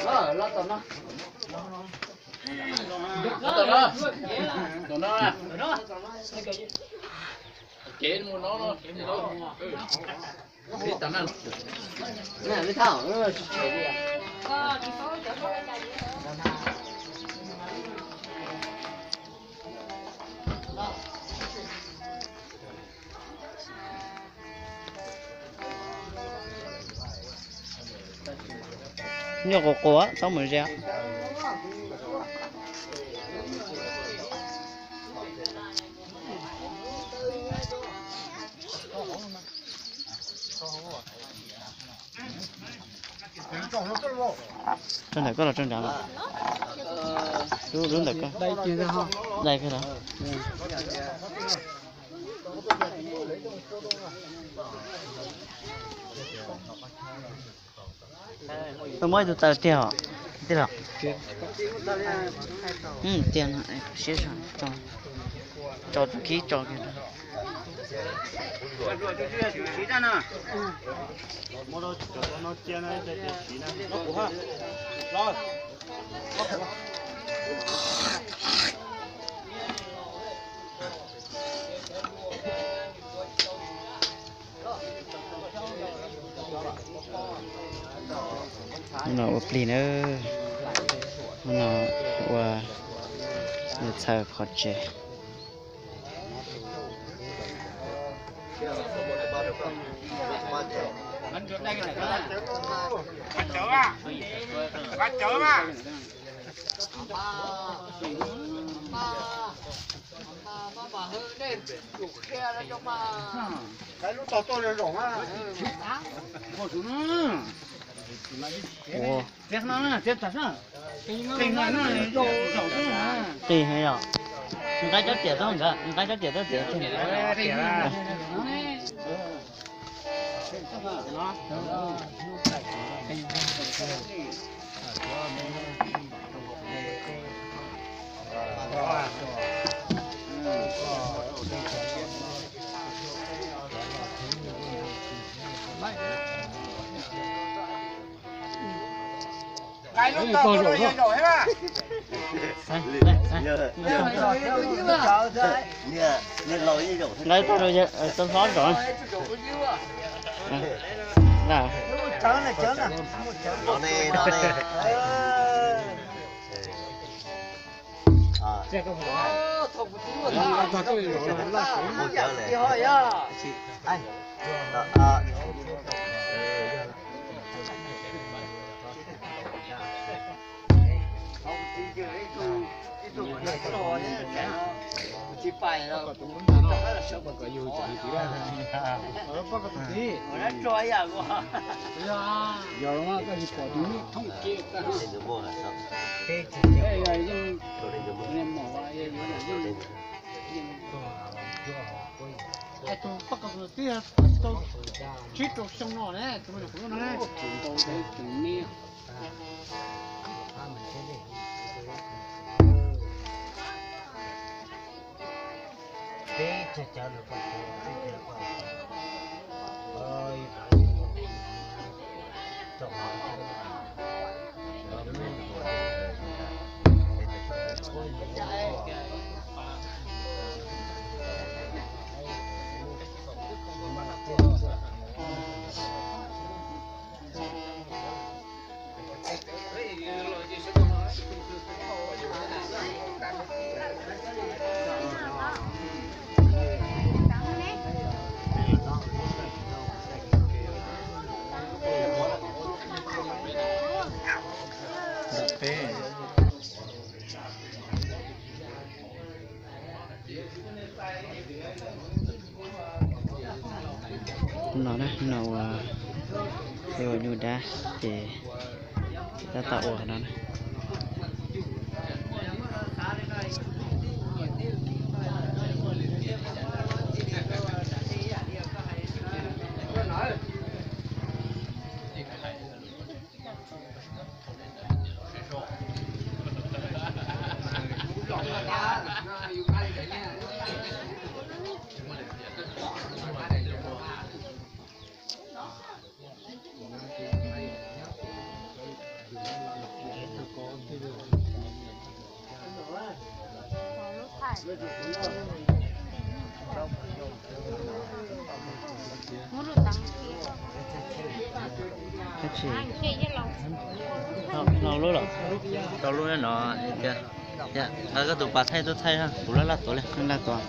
lo tao nó tao nó chế mua nó cái tao nó nè cái thảo nó chế đi à nhiều cổ á, xong mới ra. Trên này có là trên đảo này. Đúng được cơ. đây kia ra không? Đây cái đó. Tôi mới tụi tao tiêu rồi. Tiền này xếp sang cho ký cho cái đó. nó pli nữa nó và nó thở khó chịu bắt chớ mà bà hơi lên đủ khe ra cho bà cái lúc tao tôi lên rộng á ủa tiếc nó tiếc thật á tình này nó rổ tì hay rồi cái chất tiệt đó hả cái chất tiệt đó tiệt cái lúc tao tôi lên rộng hết á lấy tao rồi tao xóa rồi nào chớ này đó này thông một tí mà thằng tôi nó chở lại hỏi á anh chỉ phải là nó trôi à quá giờ nó cái gì bỏ túi không kia ta cái này nhưng em bỏ vào đây nhưng tôi bắt đầu tiếp tôi chít trong sông nó đấy tôi được cũng nói tôi thấy cũng nia nó đấy nó theo như đá thì ta tạo ở nó này cái gì nó lúa rồi tao lúa nó kìa dạ cái tụ bát thay tôi thay ha tụ lá lá tụ lên nó là toàn